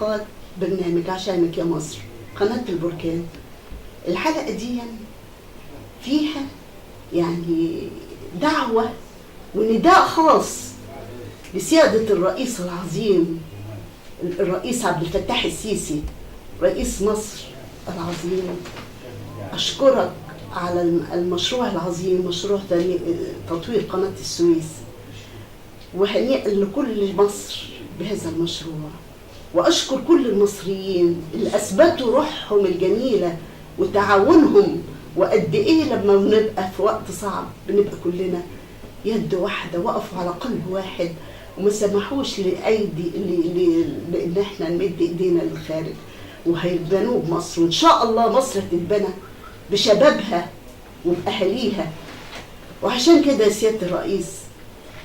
حلقات برنامج عشانك يا مصر قناة البركان. الحلقة دي فيها يعني دعوة ونداء خاص لسيادة الرئيس العظيم الرئيس عبد الفتاح السيسي رئيس مصر العظيم. أشكرك على المشروع العظيم، مشروع تطوير قناة السويس، وهنيئا لكل مصر بهذا المشروع. وأشكر كل المصريين اللي أثبتوا روحهم الجميلة وتعاونهم، وقد إيه لما بنبقى في وقت صعب بنبقى كلنا يد واحدة، وقفوا على قلب واحد وما سمحوش لإن احنا نمد إيدينا للخارج. وهيبنوا بمصر، وإن شاء الله مصر هتتبنى بشبابها وبأهاليها. وعشان كده يا سيادة الرئيس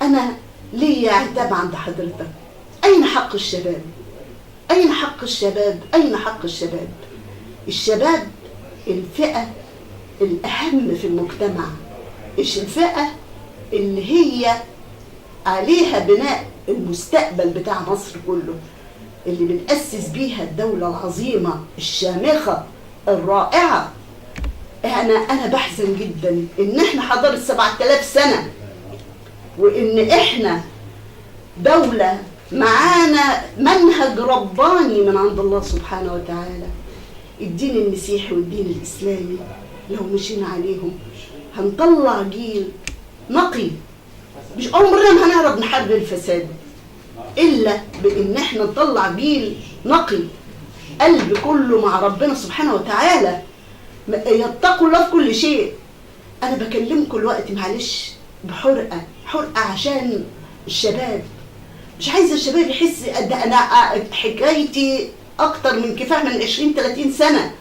أنا ليا عتاب عند حضرتك. أين حق الشباب؟ أين حق الشباب؟ أين حق الشباب؟ الشباب الفئة الأهم في المجتمع، الفئة اللي هي عليها بناء المستقبل بتاع مصر كله، اللي بنأسس بيها الدولة العظيمة الشامخة الرائعة. أنا بحزن جدا إن إحنا حضرت 7000 سنة، وإن إحنا دولة معانا منهج رباني من عند الله سبحانه وتعالى. الدين المسيحي والدين الإسلامي لو مشينا عليهم هنطلع جيل نقي. مش عمرنا ما هنعرف نحارب الفساد إلا بإن إحنا نطلع جيل نقي قلب كله مع ربنا سبحانه وتعالى، يتقوا الله في كل شيء. أنا بكلمكم الوقت معلش بحرقة عشان الشباب. مش عايزة الشباب يحس ده أنا حكايتي أكتر من كفاية من 20-30 سنة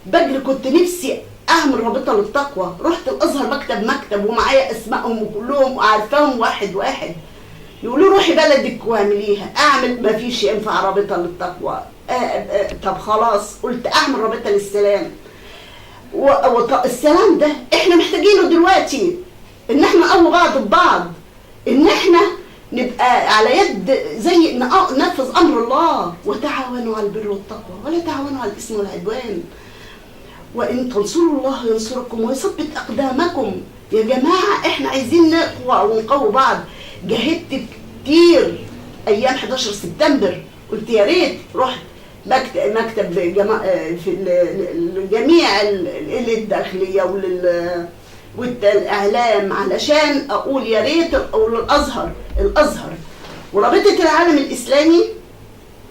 بجري. كنت نفسي أعمل رابطة للتقوى، رحت الأزهر مكتب ومعايا أسمائهم وكلهم وعارفاهم واحد واحد. يقولوا روحي بلدك واعمليها. أعمل ما فيش ينفع رابطة للتقوى. طب خلاص قلت أعمل رابطة للسلام. والسلام ده احنا محتاجينه دلوقتي، ان احنا نقوي بعض ببعض، ان احنا نبقى على يد زي ننفذ امر الله. وتعاونوا على البر والتقوى ولا تعاونوا على الاثم والعدوان، وان تنصروا الله ينصركم ويثبت اقدامكم. يا جماعه احنا عايزين نقوى ونقوي بعض. جاهدت كتير ايام 11 سبتمبر، قلت يا ريت رحت مكتب في جميع الداخليه والاعلام علشان اقول يا ريت اقول الازهر ورابطه العالم الاسلامي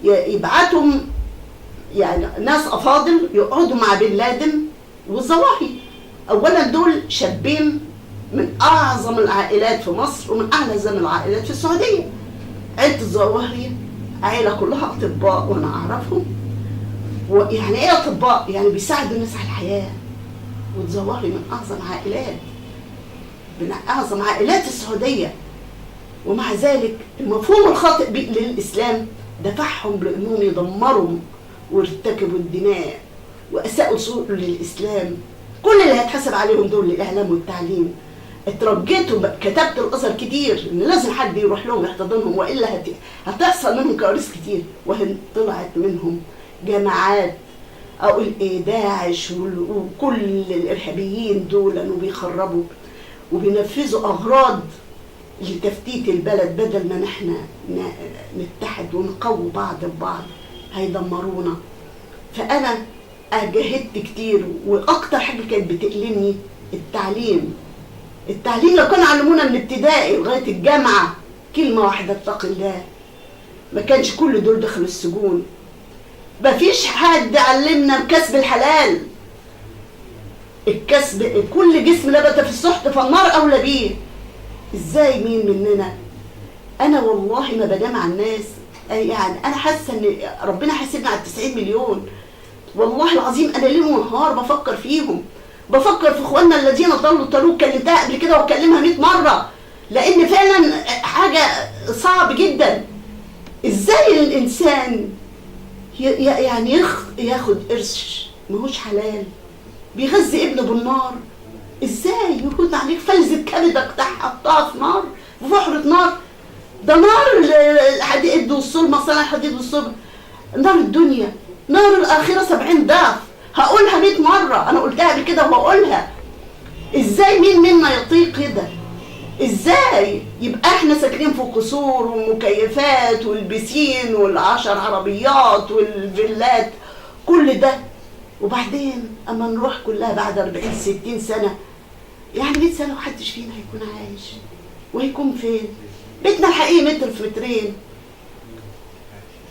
يبعتهم يعني ناس افاضل يقعدوا مع بن لادن والظواهري. اولا دول شابين من اعظم العائلات في مصر ومن اعظم العائلات في السعوديه. عيله الظواهري عيله كلها اطباء وانا اعرفهم. ويعني ايه اطباء؟ يعني بيساعدوا الناس على الحياه. والظواهري من اعظم عائلات السعوديه. ومع ذلك المفهوم الخاطئ للاسلام دفعهم لانهم يدمروا وارتكبوا الدماء واساءوا سوء للاسلام. كل اللي هيتحسب عليهم دول الاعلام والتعليم. اترجيت وكتبت الازهر كتير ان لازم حد يروح لهم يحتضنهم، والا هتحصل منهم كوارث كتير. وهن طلعت منهم جماعات اقول ايه داعش وكل الارهابيين دول وبيخربوا وبينفذوا اغراض لتفتيت البلد. بدل ما نحن نتحد ونقوي بعض ببعض هيدمرونا. فانا جاهدت كتير، واكتر حاجه كانت بتألمني التعليم لو كانوا علمونا من ابتدائي لغايه الجامعه كلمه واحده اتق الله ما كانش كل دول دخلوا السجون. مفيش حد علمنا كسب الحلال. الكسب كل جسم نبت في السحت فالنار اولى بيه. ازاي مين مننا؟ انا والله ما بنام على الناس. يعني انا حاسه ان ربنا حاسبنا على 90 مليون. والله العظيم انا ليل ونهار بفكر فيهم، بفكر في اخواننا الذين ضلوا طريق. كلمتها قبل كده واكلمها 100 مره، لان فعلا حاجه صعب جدا. ازاي الانسان يعني ياخد قرش ماهوش حلال، بيغذي ابنه بالنار؟ ازاي يكون عليك فلذة كبدك تحطها في نار، في بحرة نار؟ ده نار الحديد والصلب، مصانع الحديد والصلب نار الدنيا نار الآخرة 70 ضعف. هقولها 100 مرة، أنا قلتها قبل كده وهقولها. إزاي مين منا يطيق كده؟ إزاي يبقى إحنا ساكنين في قصور ومكيفات والبسين وال10 عربيات والفيلات كل ده، وبعدين أما نروح كلها بعد 40 60 سنة، يعني 100 سنة محدش فينا هيكون عايش، وهيكون فين؟ بيتنا الحقيقي متر في مترين.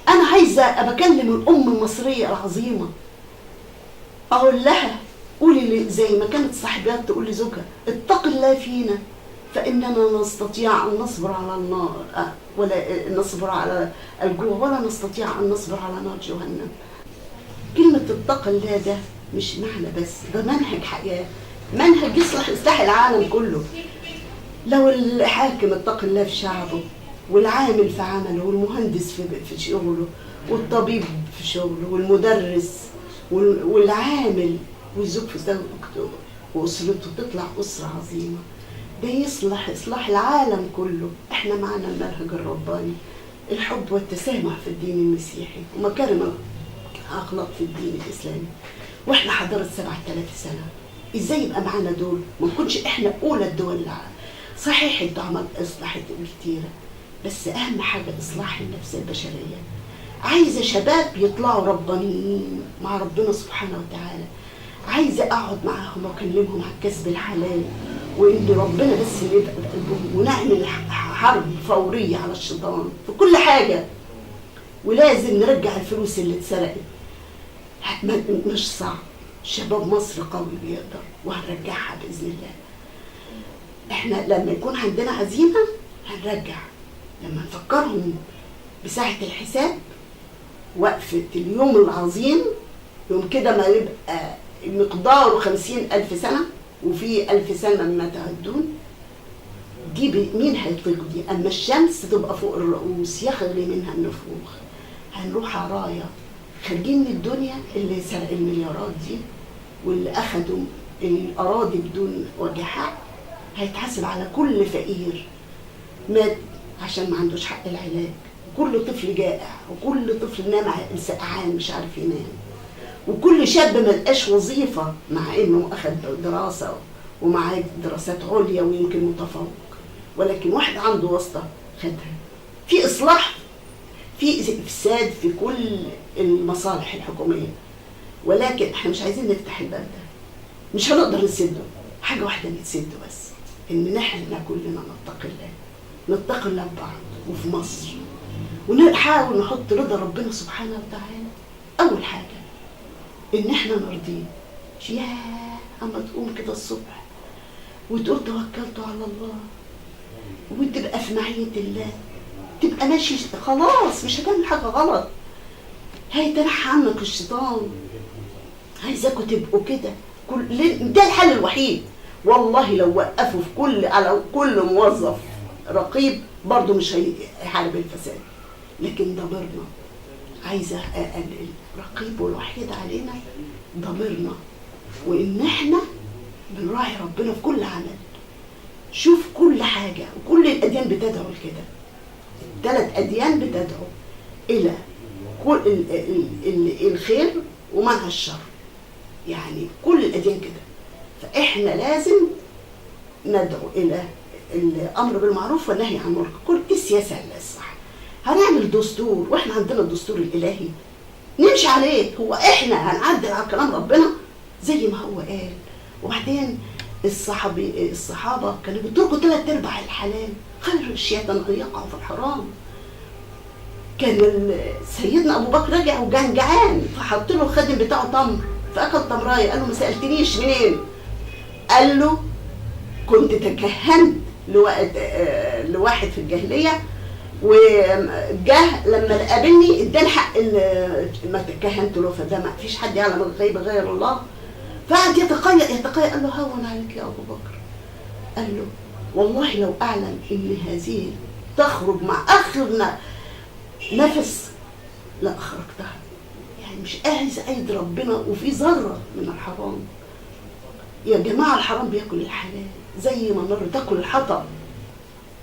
أنا عايزة أبكلم الأم المصرية العظيمة، أقول لها قولي لي زي ما كانت صاحبات تقول لزوجها اتق الله فينا فإننا نستطيع أن نصبر على النار ولا نصبر على الجوع، ولا نستطيع أن نصبر على نار جهنم. كلمة اتق الله ده مش معنى بس، ده منهج حياة، منهج يصلح إصلاح العالم كله. لو الحاكم اتق الله في شعبه، والعامل في عمله، والمهندس في شغله، والطبيب في شغله، والمدرس والعامل والزوج في زوجته وأسرته، تطلع أسرة عظيمة. ده يصلح إصلاح العالم كله. احنا معنا المنهج الرباني، الحب والتسامح في الدين المسيحي، ومكارم الأخلاق في الدين الإسلامي، واحنا حضارة 7000 سنة. ازاي يبقى معانا دول ما نكونش احنا أولى الدول العالم؟ صحيح الدعم أصلحت كتيرة، بس أهم حاجة إصلاح النفس البشرية. عايزة شباب يطلعوا ربانيين مع ربنا سبحانه وتعالى، عايزة أقعد معاهم وأكلمهم عن كسب الحلال، وإن ربنا بس اللي يبقى بقلبهم، ونعمل حرب فورية على الشيطان في كل حاجة. ولازم نرجع الفلوس اللي اتسرقت، مش صعب، شباب مصر قوي بيقدر، وهنرجعها بإذن الله. احنا لما يكون عندنا عزيمة هنرجع، لما نفكرهم بساعة الحساب، وقفة اليوم العظيم، يوم كده ما يبقى مقداره 50,000 سنة وفي 1000 سنة ما تعدون، دي مين هيطيق دي؟ أما الشمس تبقى فوق الرؤوس يخلي منها النفوخ. هنروح عرايا خارجين من الدنيا، اللي سرق المليارات دي واللي أخدوا الأراضي بدون وجه حق هيتحاسب على كل فقير مات عشان ما عندوش حق العلاج، وكل طفل جائع، وكل طفل نام سقعان مش عارف ينام، وكل شاب ما لقاش وظيفة مع انه اخد دراسة ومعاه دراسات عليا ويمكن متفوق، ولكن واحد عنده واسطة خدها. في اصلاح، في افساد في كل المصالح الحكومية، ولكن احنا مش عايزين نفتح الباب ده، مش هنقدر نسده. حاجة واحدة نسده بس، ان احنا كلنا نتقي الله ببعض وفي مصر، ونحاول نحط رضا ربنا سبحانه وتعالى اول حاجة، ان احنا نرضيه. ياه اما تقوم كده الصبح وتقول توكلت على الله، وتبقى في معية الله، تبقى ماشي خلاص مش هتعمل حاجة غلط، هيتنحى عنك الشيطان. عايزاكم تبقوا كده، ده الحل الوحيد. والله لو وقفوا في على كل موظف رقيب برضو مش هيحارب الفساد، لكن ضميرنا عايزة الرقيب والوحيد علينا ضميرنا، وإن احنا بنراعي ربنا في كل عمل. شوف كل حاجة، وكل الأديان بتدعو لكده، 3 أديان بتدعو إلى كل الخير ومنع الشر، يعني كل الأديان كده. فإحنا لازم ندعو إلى الأمر بالمعروف والنهي عن المنكر، كل دي السياسة الصح. هنعمل دستور، واحنا عندنا الدستور الالهي نمشي عليه، هو احنا هنعدل على كلام ربنا زي ما هو قال. وبعدين الصحابه كانوا بيتركوا 3/4 الحلال، خير الاشياء ان يقعوا في الحرام. كان سيدنا ابو بكر رجع وكان جعان، فحط له الخادم بتاعه تمر، فاكل تمرايه، قال له ما سالتنيش منين؟ قال له كنت تكهنت لواحد في الجاهليه، وجاه لما قابلني اداني حق ما تكهنت له، فده ما فيش حد يعلم الغيب غير الله. فقعد يتقيأ، قال له هون عليك يا ابو بكر، قال له والله لو اعلم ان هذه تخرج مع اخر نفس لا اخرجتها. يعني مش عايز ايد ربنا وفي ذره من الحرام. يا جماعه الحرام بياكل الحلال زي ما النار تاكل الحطب.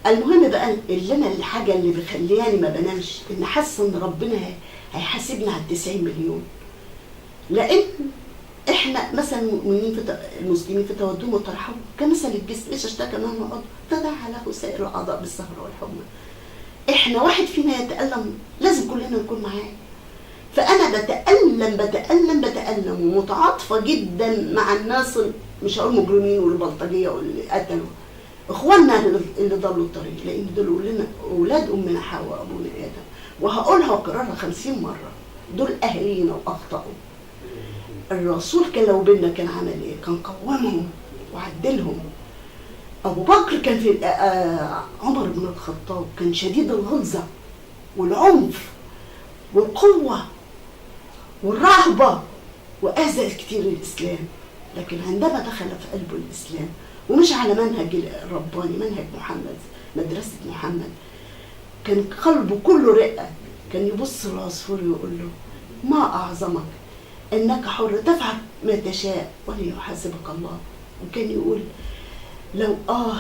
المهم بقى اللي انا الحاجه اللي بخلياني ما بنامش ان حاسه ان ربنا هيحاسبنا على 90 مليون. لان احنا مثلا المسلمين في تودهم وترحمهم كمثل الجسم، ايش اشتكى منه عضو تداعى له سائر الاعضاء بالسهر والحمى. احنا واحد فينا يتألم لازم كلنا نكون معاه. فانا بتألم ومتعاطفه جدا مع الناس، مش هقول مجرمين والبلطجيه واللي قتلوا اخواننا اللي ضلوا الطريق، لان دول لنا اولاد امنا حواء وابونا ادم. وهقولها واكررها 50 مره، دول اهالينا واخطاوا. الرسول كان لو بينا كان عمل ايه؟ كان قومهم وعدلهم. ابو بكر كان في عمر بن الخطاب كان شديد الغلظه والعنف والقوه والرهبه، واذى كتير الاسلام. لكن عندما دخل في قلبه الاسلام ومش على منهج الرباني، منهج محمد، مدرسه محمد، كان قلبه كله رقه. كان يبص للعصفور ويقول له ما اعظمك انك حر تفعل ما تشاء وليحاسبك الله. وكان يقول لو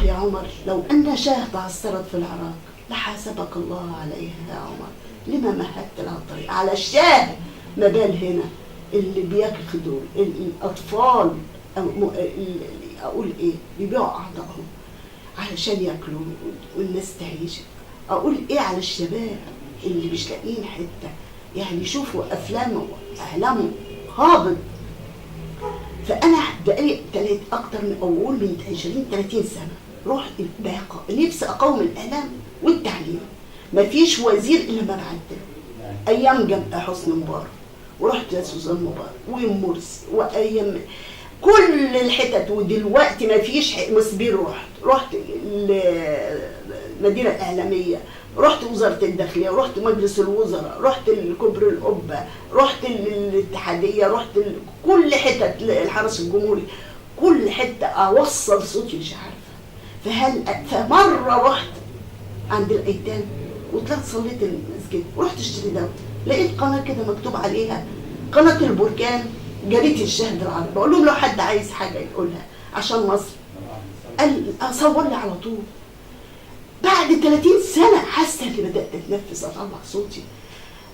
يا عمر لو ان شاه تعثرت في العراق لحاسبك الله عليها يا عمر، لما مهدت لها الطريق على الشاه. ما بال هنا اللي بياخدوا الاطفال اقول ايه بيبيعوا اعضائهم علشان ياكلوا والناس تعيش. اقول ايه على الشباب اللي مش لاقيين حته، يعني يشوفوا افلام واعلام هابط. فانا بقالي اكتر من اقول من 20-30 سنه رحت نفسي اقوم الاعلام والتعليم. مفيش وزير الا ما بعدله. ايام جنب حسني مبارك، ورحت لسوزان مبارك ومرسي، وايام كل الحتت. ودلوقتي مفيش مسبير. رحت المدينه الاعلاميه، رحت وزاره الداخليه، رحت مجلس الوزراء، رحت الكوبري القبه، رحت الاتحاديه، رحت كل حتت الحرس الجمهوري، كل حته اوصل صوتي مش عارفه. فمره رحت عند الايتام وطلعت صليت المسجد ورحت اشتري دواء، لقيت قناه كده مكتوب عليها قناه البركان جريده الشهد العربي. بقول لهم لو حد عايز حاجه يقولها عشان مصر. قال اصور لي على طول. بعد 30 سنه حاسه اني بدات اتنفس اطلع صوتي.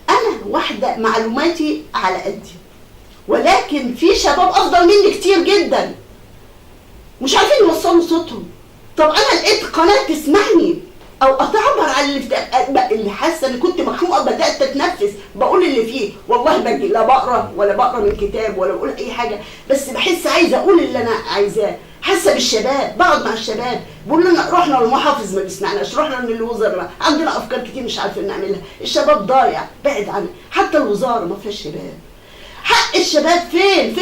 انا واحده معلوماتي على قدي، ولكن في شباب افضل مني كتير جدا مش عارفين يوصلوا صوتهم. طب انا لقيت قناه تسمعني او اتعبر عن اللي حاسه ان كنت مخنوقه، بدات اتنفس بقول اللي فيه. والله باجي لا بقرا من كتاب ولا بقول اي حاجه، بس بحس عايزه اقول اللي انا عايزاه. حاسه بالشباب، بقعد مع الشباب بقول لنا رحنا للمحافظ ما بيسمعناش، رحنا للوزراء عندنا افكار كتير مش عارفين نعملها. الشباب ضايع بعد عن حتى الوزاره ما فيهاش شباب. حق الشباب فين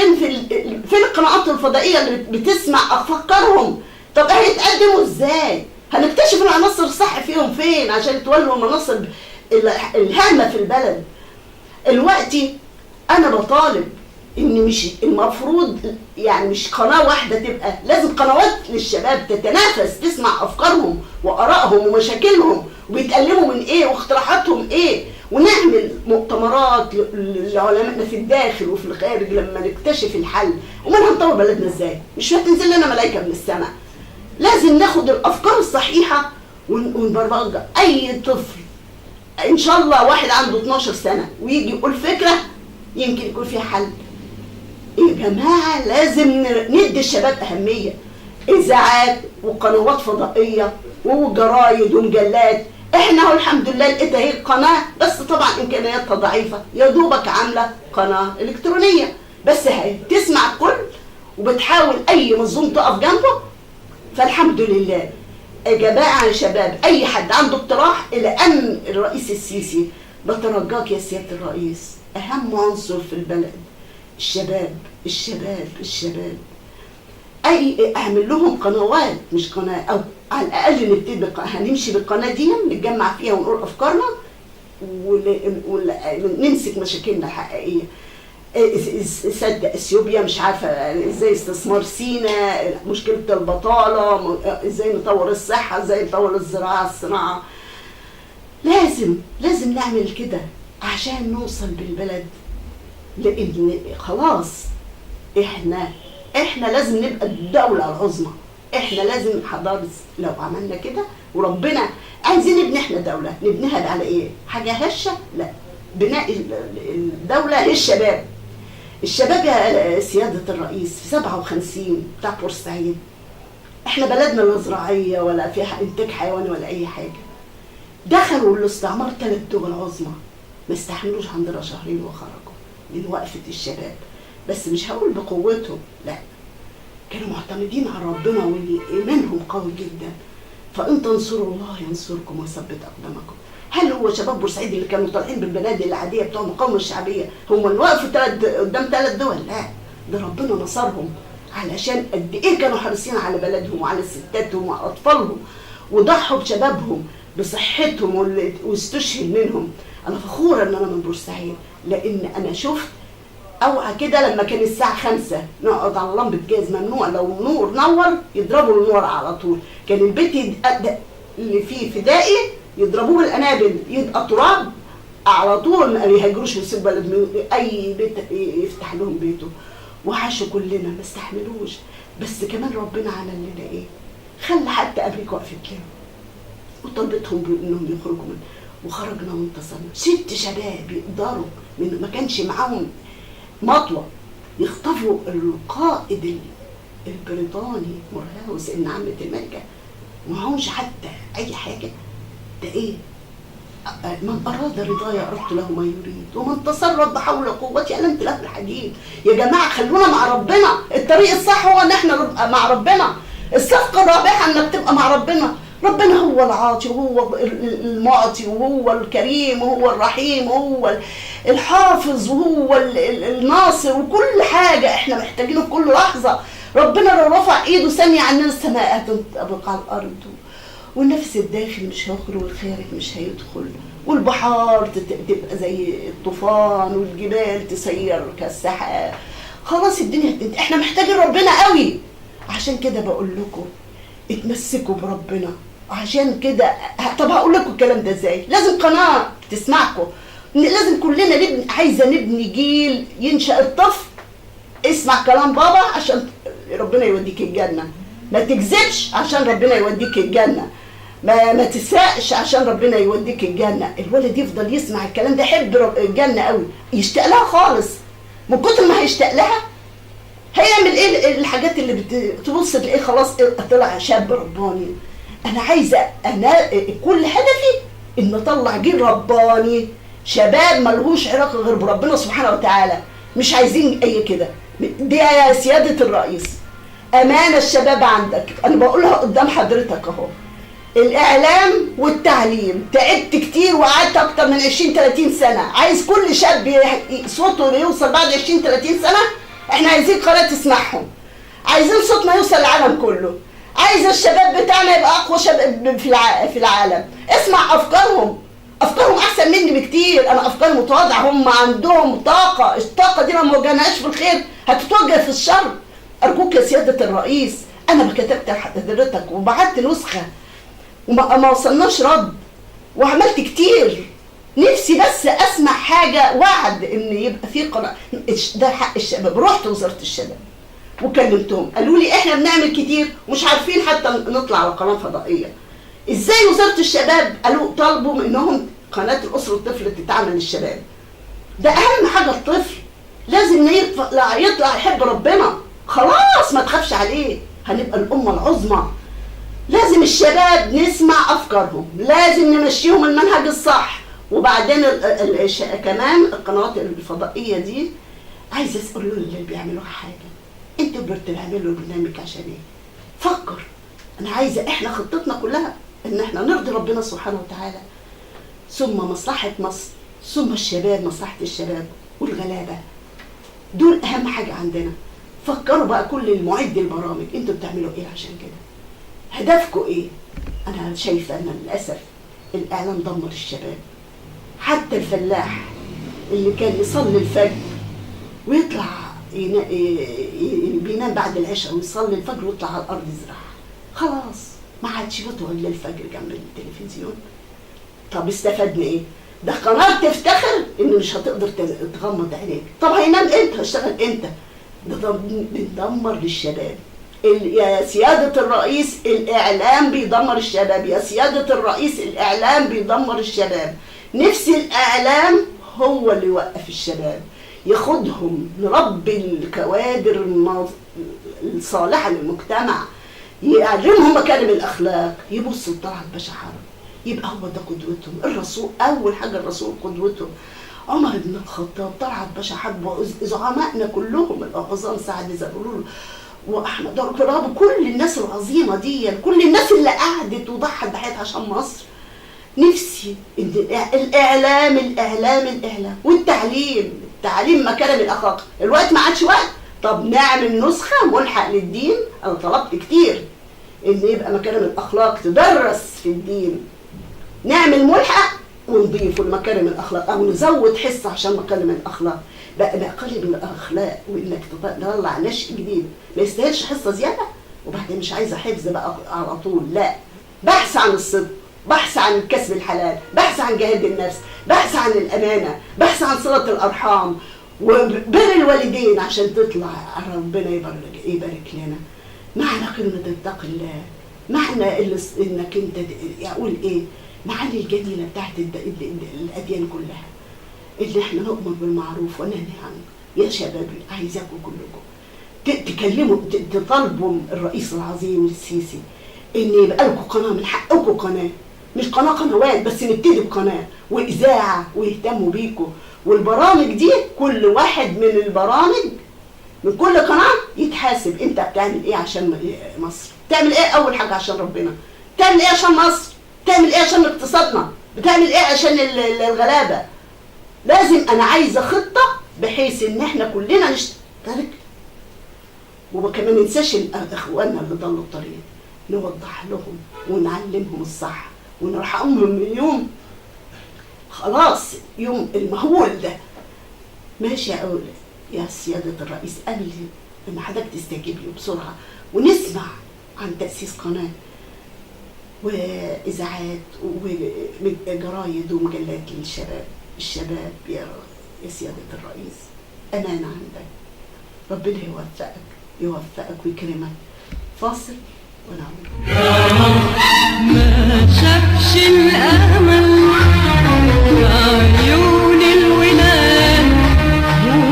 فين القنوات الفضائيه اللي بتسمع افكارهم؟ طب هيتقدموا ازاي؟ هنكتشف العناصر الصح فيهم فين عشان يتولوا المناصب الهامه في البلد. دلوقتي انا بطالب ان مش المفروض يعني مش قناه واحده تبقى، لازم قنوات للشباب تتنافس تسمع افكارهم وارائهم ومشاكلهم وبيتألموا من ايه واقتراحاتهم ايه، ونعمل مؤتمرات لعلمائنا في الداخل وفي الخارج لما نكتشف الحل. امال هنطور بلدنا ازاي؟ مش هتنزل لنا ملائكه من السماء. لازم ناخد الافكار الصحيحه ونبرمجها. اي طفل ان شاء الله واحد عنده 12 سنه ويجي يقول فكره يمكن يكون فيها حل. يا جماعه لازم ندي الشباب اهميه. اذاعات وقنوات فضائيه وجرايد ومجلات. احنا هو الحمد لله لقيت اهي قناه، بس طبعا امكانياتها ضعيفه، يا دوبك عامله قناه الكترونيه بس اهي تسمع الكل وبتحاول اي منظومه تقف جنبه. فالحمد لله. يا جماعه يا شباب، اي حد عنده اقتراح الى ان الرئيس السيسي، بترجاك يا سياده الرئيس، اهم عنصر في البلد الشباب الشباب الشباب. اعمل لهم قنوات، مش قناه، او على الاقل نبتدي هنمشي بالقناه دي نتجمع فيها ونقول افكارنا ونمسك مشاكلنا الحقيقيه. سد اثيوبيا، مش عارفه ازاي استثمار سيناء، مشكله البطاله، ازاي نطور الصحه، ازاي نطور الصناعه. لازم نعمل كده عشان نوصل بالبلد، لان خلاص احنا لازم نبقى الدوله العظمى. احنا لازم حضاره. لو عملنا كده وربنا عايزين نبني احنا دوله، نبنيها على ايه؟ حاجه هشه؟ لا، بناء الدولة هي الشباب. الشباب يا سيادة الرئيس في 57 بتاع بورسعيد، احنا بلدنا لا زراعية ولا فيها انتاج حيواني ولا اي حاجة. دخلوا الاستعمار 3 دول عظمى، ما استحملوش عندنا شهرين وخرجوا من وقفة الشباب. بس مش هقول بقوتهم، لا، كانوا معتمدين على ربنا واللي ايمانهم قوي جدا. فان تنصروا الله ينصركم ويثبت اقدامكم. هل هو شباب بورسعيد اللي كانوا طالعين بالبلاد العاديه بتوع المقاومه الشعبيه هم اللي وقفوا قدام 3 دول؟ لا، ده ربنا نصرهم. علشان قد ايه كانوا حريصين على بلدهم وعلى ستاتهم واطفالهم، وضحوا بشبابهم بصحتهم واستشهد منهم. انا فخوره ان انا من بورسعيد، لان انا شفت اوعى كده لما كان الساعه 5 نقعد على لمبه جاز ممنوع، لو النور نور يضربوا النور على طول. كان البيت اللي فيه فدائي يضربوه بالقنابل، يبقى تراب على طول، ما يهاجروش ويسيبوا بلد اي بيت يفتح لهم بيته. وعاشوا كلنا ما استحملوش. بس كمان ربنا عمل لنا ايه؟ خلى حتى امريكا وقفت لهم وطلبتهم بانهم يخرجوا من، وخرجنا وانتصرنا. 6 شباب يقدروا من ما كانش معاهم مطوه يخطفوا القائد البريطاني مرهاوس ابن عمة الملكة، معهمش حتى اي حاجه. ده ايه؟ من اراد رضاي اردت له ما يريد، ومن تسرد بحول قوتي المت له الحديد. يا جماعه خلونا مع ربنا. الطريق الصح هو ان احنا نبقى مع ربنا. الصفقه الرابحه انك تبقى مع ربنا. ربنا هو العاطي وهو المعطي وهو الكريم وهو الرحيم وهو الحافظ وهو الناصر، وكل حاجه احنا محتاجينه في كل لحظه. ربنا لو رفع ايده ثانيه عننا السماء هتنطبق على الارض، والنفس الداخل مش هيخرج والخارج مش هيدخل، والبحار تبقى زي الطوفان، والجبال تسير كالسحاب. خلاص الدنيا احنا محتاجين ربنا قوي. عشان كده بقول لكم اتمسكوا بربنا. عشان كده طب هقول لكم الكلام ده ازاي؟ لازم قناه تسمعكم، لازم كلنا نبني. عايزه نبني جيل ينشأ الطفل اسمع كلام بابا عشان ربنا يوديك الجنه، ما تكذبش عشان ربنا يوديك الجنه، ما تسرقش عشان ربنا يوديك الجنه. الولد يفضل يسمع الكلام ده، يحب الجنه قوي، يشتاق لها خالص. من كتر ما هيشتاق لها هيعمل ايه؟ الحاجات اللي تبص تلاقيه خلاص طلع شاب رباني. انا عايزه، انا كل هدفي ان اطلع جيل رباني، شباب ملهوش علاقه غير بربنا سبحانه وتعالى. مش عايزين اي كده. دي يا سياده الرئيس امانه الشباب عندك، انا بقولها قدام حضرتك اهو. الاعلام والتعليم تعبت كتير وقعدت اكتر من 20-30 سنه. عايز كل شاب صوته يوصل بعد 20-30 سنه. احنا عايزين قناه تسمعهم، عايزين صوتنا يوصل للعالم كله. عايز الشباب بتاعنا يبقى اقوى شباب في العالم. اسمع افكارهم احسن مني بكتير. انا افكاري متواضعه، هم عندهم طاقه. الطاقه دي لو ما وجهناهاش في الخير هتتوجه في الشر. ارجوك يا سياده الرئيس، انا كتبت لحضرتك وبعت نسخه وما وصلناش رد، وعملت كتير. نفسي بس اسمع حاجه وعد ان يبقى في قناه. ده حق الشباب. رحت وزاره الشباب وكلمتهم، قالوا لي احنا بنعمل كتير ومش عارفين حتى نطلع على قناه فضائيه. ازاي وزاره الشباب قالوا طالبوا انهم قناه الاسره والطفل تتعمل للشباب. ده اهم حاجه. الطفل لازم يطلع يحب ربنا. خلاص ما تخافش عليه، هنبقى الامه العظمى. لازم الشباب نسمع افكارهم، لازم نمشيهم المنهج الصح. وبعدين كمان القنوات الفضائيه دي عايزه اسال اللي بيعملوها حاجه، انتوا بتعملوا برنامج عشان ايه؟ فكر. انا عايزه احنا خطتنا كلها ان احنا نرضي ربنا سبحانه وتعالى، ثم مصلحه مصر، ثم الشباب، مصلحه الشباب والغلابه. دول اهم حاجه عندنا. فكروا بقى كل المعد البرامج، انتوا بتعملوا ايه عشان كده؟ هدفكم ايه؟ انا شايفه ان للاسف الاعلام دمر الشباب. حتى الفلاح اللي كان يصلي الفجر ويطلع بينام بعد العشاء ويصلي الفجر ويطلع على الارض يزرع، خلاص ما عادش بيطلع الا الفجر جنب التلفزيون. طب استفدنا ايه؟ ده قناه تفتخر ان مش هتقدر تغمض عينيك. طب هينام امتى؟ هيشتغل امتى؟ ده بندمر للشباب. يا سيادة الرئيس الإعلام بيدمر الشباب. يا سيادة الرئيس الإعلام بيدمر الشباب. نفس الإعلام هو اللي يوقف الشباب، ياخدهم نربي الكوادر الصالحة للمجتمع، يعلمهم مكارم الأخلاق، يبصوا لطلعت باشا حرب، يبقى هو ده قدوتهم. الرسول أول حاجة، الرسول قدوتهم. عمر بن الخطاب، طلعت باشا حرب، زعمائنا كلهم الأعظام، سعد زغلول وأحمد الكراب، كل الناس العظيمة دي، كل الناس اللي قعدت وضحت بحياتها عشان مصر. نفسي ان الاعلام والتعليم مكارم الاخلاق. الوقت ما عادش وقت، طب نعمل نسخه ملحق للدين. انا طلبت كتير ان يبقى مكارم الاخلاق تدرس في الدين، نعمل ملحق ونضيفه لمكارم الاخلاق، او نزود حصه عشان مكارم الاخلاق. بقى مكارم الاخلاق وانك تطلع نشء جديد ما يستاهلش حصه زياده. وبعدين مش عايزه حفظ بقى على طول، لا، بحث عن الصدق، بحث عن كسب الحلال، بحث عن جهاد النفس، بحث عن الأمانة، بحث عن صلة الأرحام وبر الوالدين، عشان تطلع ربنا يبارك لنا. معنى كلمة اتق الله، معنى انك انت يقول ايه، معاني الجميلة بتاعت الأديان كلها، اللي احنا نؤمر بالمعروف وننهي عنه. يا شباب عايزاكم كلكم تكلموا، تطالبوا الرئيس العظيم السيسي ان يبقى لكم قناة، من حقكم قناة، مش قنوات بس، نبتدي بقناة وإذاعة ويهتموا بيكم. والبرامج دي كل واحد من البرامج من كل قناة يتحاسب، انت بتعمل ايه عشان مصر، بتعمل ايه اول حاجة عشان ربنا، بتعمل ايه عشان مصر، بتعمل ايه عشان اقتصادنا، بتعمل ايه عشان الغلابة. لازم انا عايزة خطة بحيث ان احنا كلنا نشترك، وكمان ننساش اخواننا اللي ضلوا الطريق، نوضح لهم ونعلمهم الصح ونرحمهم من يوم خلاص، يوم المهول ده. ماشي يا سيادة الرئيس، قبل ان حضرتك تستجيب له بسرعة ونسمع عن تأسيس قناة وإذاعات وجرايد ومجلات الشباب يا سيادة الرئيس، أمانة عندك، ربنا يوفقك ويكرمك. فاصل ونعود. ما شافش الأمل عيون الولاد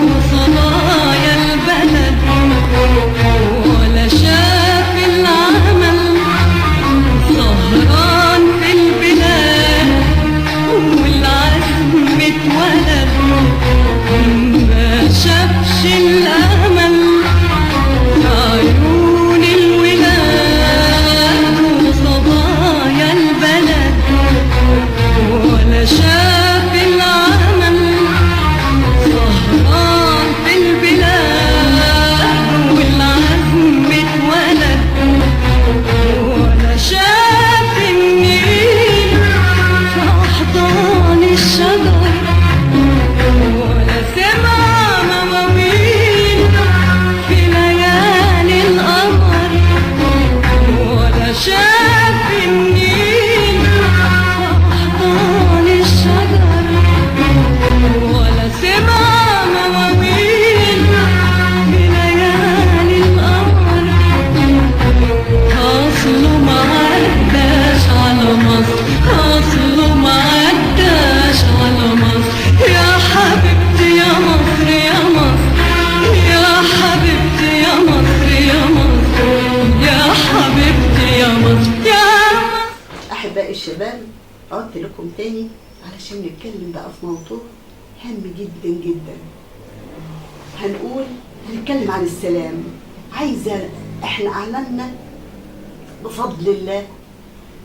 وصبايا البلد، ولا شاف العمل سهران في البلاد والعزم اتولد. ما شافش الأمل عيون الولاد وصبايا البلد، ولا شاف العمل سهران في البلاد والعزم اتولد، ولا شاف النيل في أحضان الشجر، ولا سمع مواويل في ليالي القمر، ولا شاف النيل في أحضان الشجر، ولا سمع مواويل في ليالي القمر. أصله ما عداش على مصر، أصله ما عداش على مصر. يا حبيبتي يا مصر يا مصر، يا حبيبتي يا مصر يا مصر، يا حبيبتي يا مصر يا مصر. أحبائي الشباب، عدت لكم تاني علشان نتكلم بقى في موضوع هام جدا جدا. هنتكلم عن السلام. عايزة احنا أعلنا بفضل الله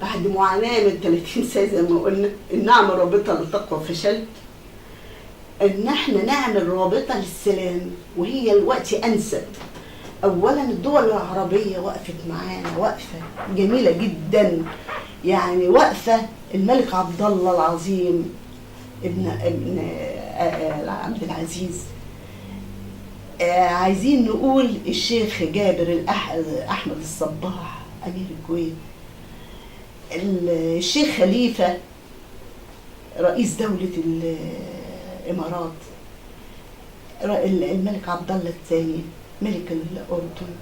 بعد معاناة من 30 سنة زي ما قلنا، النعمة رابطة للتقوى فشلت، ان احنا نعمل رابطة للسلام، وهي الوقت انسب. اولا الدول العربية وقفت معانا وقفة جميلة جدا، يعني وقفة الملك عبد الله العظيم ابن عبد العزيز. عايزين نقول الشيخ جابر احمد الصباح امير الكويت، الشيخ خليفة رئيس دولة الامارات، الملك عبد الله الثاني ملك الاردن،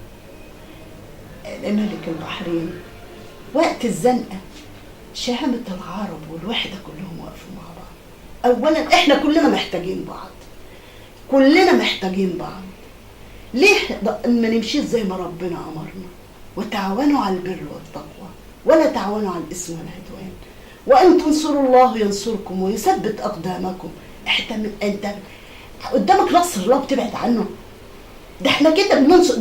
ملك البحرين. وقت الزنقة شهامة العرب والوحدة كلهم وقفوا مع بعض. اولا احنا كلنا محتاجين بعض، كلنا محتاجين بعض. ليه ما نمشيش زي ما ربنا امرنا؟ وتعاونوا على البر والتقوى ولا تعاونوا على الاثم والعدوان، وان تنصروا الله ينصركم ويثبت اقدامكم. انت قدامك نصر الله بتبعد عنه؟ ده احنا كده بننصر،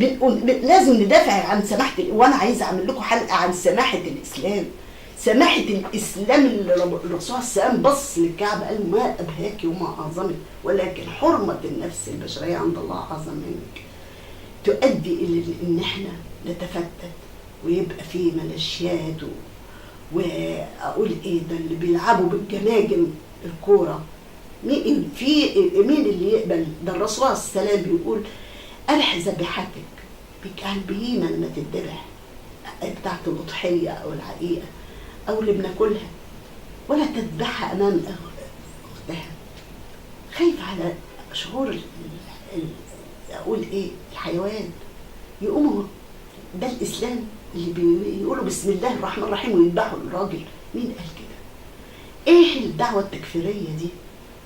لازم ندافع عن سماحه. وانا عايزه اعمل لكم حلقه عن سماحه الاسلام. سماحه الاسلام اللي الرسول صلى الله عليه وسلم بص للكعبه قال ما ابهاك وما اعظمك، ولكن حرمه النفس البشريه عند الله اعظم منك. تؤدي الى ان احنا نتفتت ويبقى في ميليشيات واقول ايه ده اللي بيلعبوا بالجماجم الكوره. مين اللي يقبل؟ ده الرسول صلى الله عليه وسلم بيقول أرح ذبيحتك البهيمة لما تتذبح بتاعت الأضحية أو العقيقة أو اللي بناكلها، ولا تذبحها أمام أختها، خايف على شعور أقول إيه الحيوان. يقوموا ده الإسلام اللي بيقولوا بسم الله الرحمن الرحيم ويذبحوا الراجل. مين قال كده؟ إيه الدعوة التكفيرية دي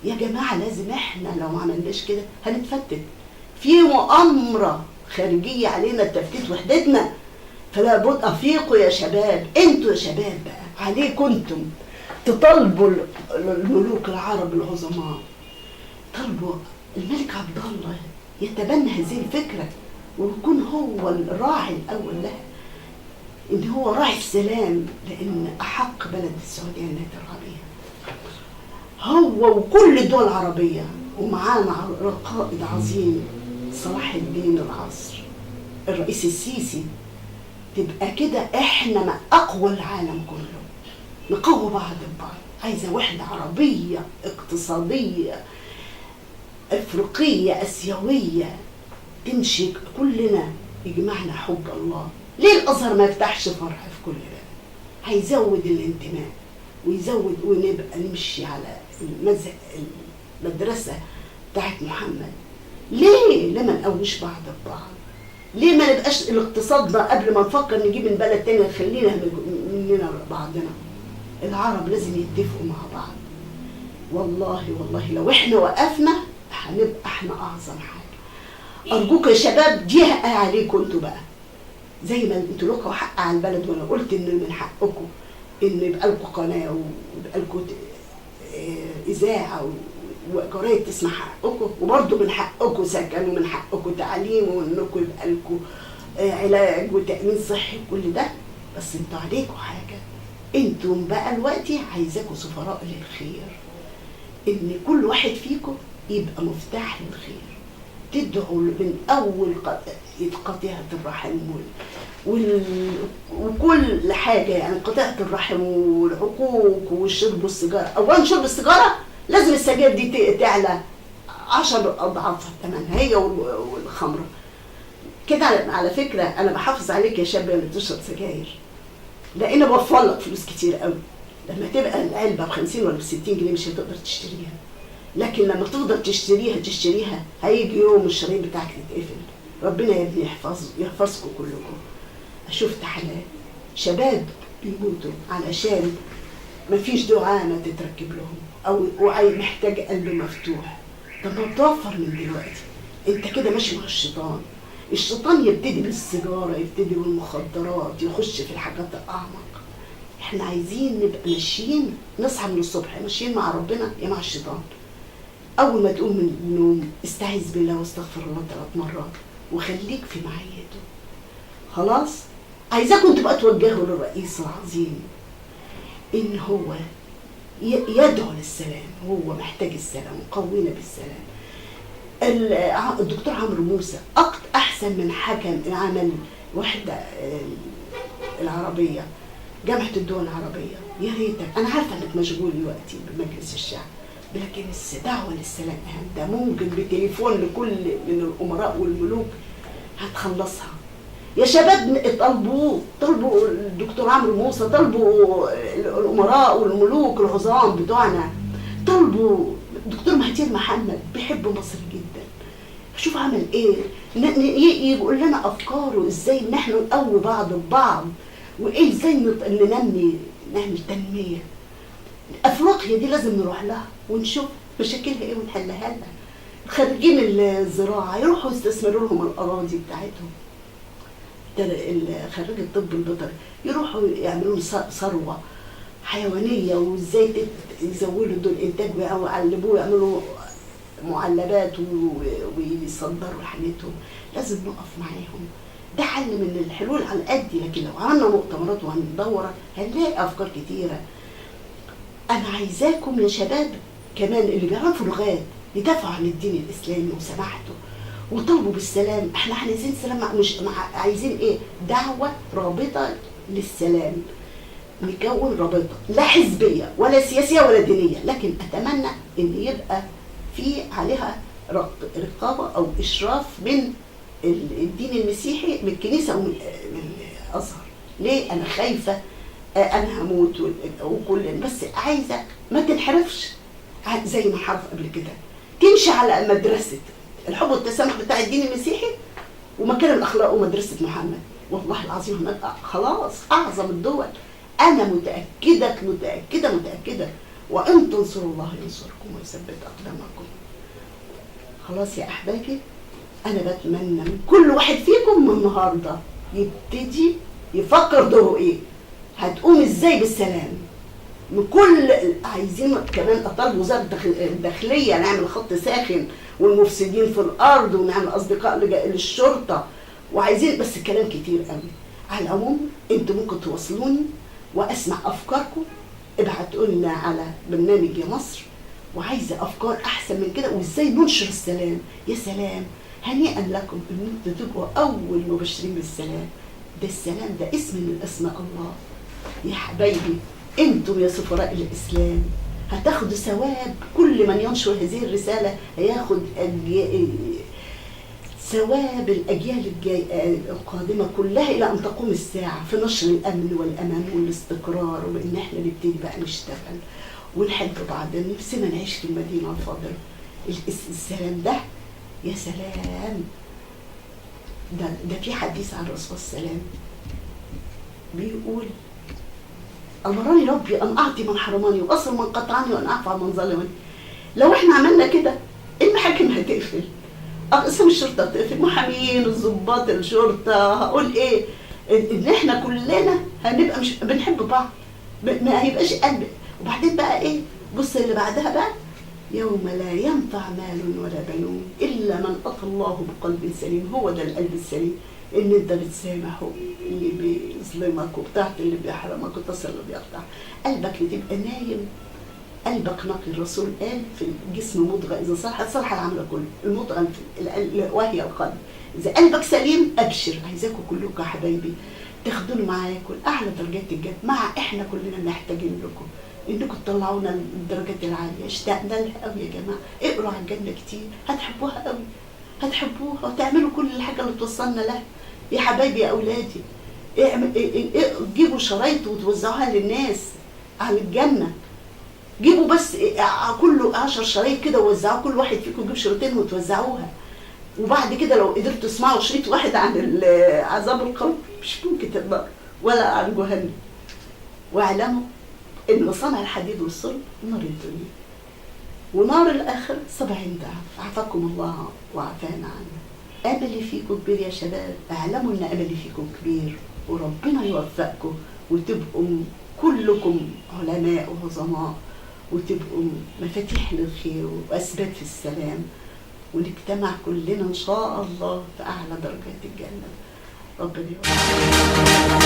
يا جماعة؟ لازم إحنا لو ما عملناش كده هنتفتت في مؤامرة خارجية علينا تفتيت وحدتنا. فلا بد أفيقوا يا شباب، انتوا يا شباب بقى عليكم انتم تطالبوا الملوك العرب العظماء، طالبوا الملك عبد الله يتبنى هذه الفكرة ويكون هو الراعي الأول لها، إن هو راعي السلام، لأن أحق بلد السعودية إنها ترعى بيها هو وكل الدول العربية. ومعانا قائد عظيم صلاح الدين العصر الرئيس السيسي. تبقى كده احنا مع اقوى العالم كله، نقوي بعض ببعض. عايزه وحده عربيه اقتصاديه افريقيه اسيويه تمشي كلنا، يجمعنا حب الله. ليه الازهر ما يفتحش فرع في كل ده؟ هيزود الانتماء ويزود، ونبقى نمشي على المدرسه بتاعت محمد. ليه ما نقويش بعض ببعض؟ ليه ما نبقاش الاقتصاد ده قبل ما نفكر نجيب من بلد تاني نخلينا مننا بعضنا؟ العرب لازم يتفقوا مع بعض. والله لو احنا وقفنا هنبقى احنا اعظم حاجه. ارجوك يا شباب دي عليكم انتوا بقى، زي ما انتوا لكم حق على البلد، وانا قلت ان من حقكم ان يبقى لكم قناه ويبقى لكم اذاعه وجرايد تسمع حقكم، وبرضه من حقكم سكن ومن حقكم تعليم وانكم يبقى لكم علاج وتامين صحي وكل ده. بس انتوا عليكم حاجه، انتم بقى دلوقتي عايزاكم سفراء للخير، ان كل واحد فيكم يبقى مفتاح للخير. تدعوا من اول قطيعه الرحم وكل حاجه، يعني قطيعه الرحم والعقوق والشرب والسيجاره. اولا شرب السيجاره لازم السجاير دي تعلى 10 أضعاف ثمنها، هي والخمره كده. على فكره انا بحافظ عليك يا شاب اللي بتشرب سجاير، لان بوفر لك فلوس كتير قوي. لما تبقى العلبه ب50 ولا ب60 جنيه مش هتقدر تشتريها، لكن لما تفضل تشتريها هيجي يوم الشرايين بتاعك تتقفل. ربنا يا ابني يحفظكم كلكم. شفت حالات شباب بيموتوا علشان مفيش دعامه تتركب لهم، او وعي محتاج قلب مفتوح. طب ما توفر من دلوقتي، انت كده ماشي مع الشيطان. الشيطان يبتدي بالسيجاره، يبتدي بالمخدرات، يخش في الحاجات الاعمق. احنا عايزين نبقى ماشيين، نصحى من الصبح ماشيين مع ربنا يا مع الشيطان. اول ما تقوم من النوم استعيذ بالله واستغفر الله 3 مرات وخليك في معيته. خلاص؟ عايزاكم تبقى توجهوا للرئيس العظيم ان هو يدعو للسلام، هو محتاج السلام وقوينا بالسلام. الدكتور عمرو موسى احسن من حكم عمل وحده العربيه، جامعه الدول العربيه. يا ريتك، انا عارفه انك مشغول دلوقتي بمجلس الشعب، لكن الدعوه للسلام اهم. ده ممكن بتليفون لكل من الامراء والملوك هتخلصها. يا شباب طلبوا الدكتور عمرو موسى، طلبوا الامراء والملوك العظام بتوعنا، طلبوا الدكتور مهدي محمد بيحب مصر جدا. شوف عمل ايه، يقول لنا افكاره ازاي ان احنا نقوي بعض ببعض، وايه ازاي نعمل تنميه. افريقيا دي لازم نروح لها ونشوف مشاكلها ايه ونحلها لها. خريجين الزراعه يروحوا يستثمروا لهم الاراضي بتاعتهم. خريج الطب البيطري يروحوا يعملوا ثروه حيوانيه، وازاي يزودوا دول الانتاج ويعلموه يعملوا معلبات ويصدروا حاجتهم. لازم نقف معاهم. ده حل من الحلول على قد، لكن لو عملنا مؤتمرات وهندور هنلاقي افكار كتيره. انا عايزاكم يا شباب كمان اللي بيعرفوا لغات يدافعوا عن الدين الاسلامي وسماحته وطلبوا بالسلام. احنا عايزين سلام، مش عايزين ايه؟ دعوه رابطه للسلام، نكون رابطه لا حزبيه ولا سياسيه ولا دينيه، لكن اتمنى ان يبقى في عليها رقابه او اشراف من الدين المسيحي، من الكنيسه ومن الازهر. ليه؟ انا خايفه انا هموت وكل، بس عايزه ما تنحرفش زي ما حرف قبل كده، تمشي على مدرسه الحب والتسامح بتاع الدين المسيحي ومكارم الاخلاق ومدرسه محمد. والله العظيم هنبقى خلاص اعظم الدول. انا متاكده متاكده متاكده، وان تنصروا الله ينصركم ويثبت اقدامكم. خلاص يا احبابي، انا بتمنى من كل واحد فيكم من النهارده يبتدي يفكر دوره ايه، هتقوم ازاي بالسلام. من كل عايزين كمان اطالب وزاره الداخليه نعمل خط ساخن والمفسدين في الارض، ونعمل اصدقاء للشرطه، وعايزين بس كلام كتير قوي. على العموم انتوا ممكن توصلوني واسمع افكاركم، ابعتوا لنا على برنامج يا مصر، وعايزه افكار احسن من كده وازاي ننشر السلام. يا سلام، هنيئا لكم ان انتوا تبقوا اول مبشرين بالسلام. ده السلام ده اسم من اسماء الله يا حبايبي. انتم يا سفراء الاسلام هتاخدوا ثواب، كل من ينشر هذه الرساله هياخد ثواب الاجيال القادمه كلها الى ان تقوم الساعه في نشر الامن والامان والاستقرار، وان احنا نبتدي بقى نشتغل ونحب بعض، نفسنا نعيش في المدينه الفاضله. السلام ده يا سلام، ده في حديث عن الرسول السلام بيقول: امرني ربي ان اعطي من حرمني واصل من قطعني وان اعفو عن من ظلمني. لو احنا عملنا كده المحاكم هتقفل، اقسام الشرطه هتقفل، محامين، الضباط، الشرطه، هقول ايه؟ ان احنا كلنا هنبقى مش بنحب بعض، ما هيبقاش قلب. وبعدين بقى ايه؟ بص اللي بعدها بقى: يوم لا ينفع مال ولا بنون الا من اتى الله بقلب سليم. هو ده القلب السليم، ان انت بتسامح اللي بيظلمك وبتعطي اللي بيحرمك وتصل اللي بيقطع. قلبك تبقى نايم، قلبك نقي. الرسول قال: في الجسم مضغه اذا صلحت صلح العمل كله. المضغه وهي القلب. اذا قلبك سليم ابشر. عايزاكم كلكم يا حبايبي تاخدوني معاكم لاعلى درجات الجنه، مع احنا كلنا محتاجين لكم انكم تطلعونا الدرجات العاليه. اشتقنا لها قوي يا جماعه. اقروا عن الجنه كتير، هتحبوها قوي، هتحبوها وتعملوا كل الحاجه اللي توصلنا لها يا حبايبي. يا اولادي جيبوا شرايط وتوزعوها للناس على الجنه. جيبوا بس كله 10 شرايط كده ووزعوها، كل واحد فيكم يجيب شريطين وتوزعوها. وبعد كده لو قدرتوا تسمعوا شريط واحد عن عذاب القبر مش ممكن تقدروا، ولا عن جهنم. واعلموا ان صنع الحديد والصلب نار الدنيا، ونار الاخره 70 ضعف. عافاكم الله وعافانا عنه. املي فيكم كبير يا شباب، اعلموا ان املي فيكم كبير، وربنا يوفقكم وتبقوا كلكم علماء وعظماء، وتبقوا مفاتيح للخير واسباب في السلام، ونجتمع كلنا ان شاء الله في اعلى درجات الجنه. ربنا يوفقكم.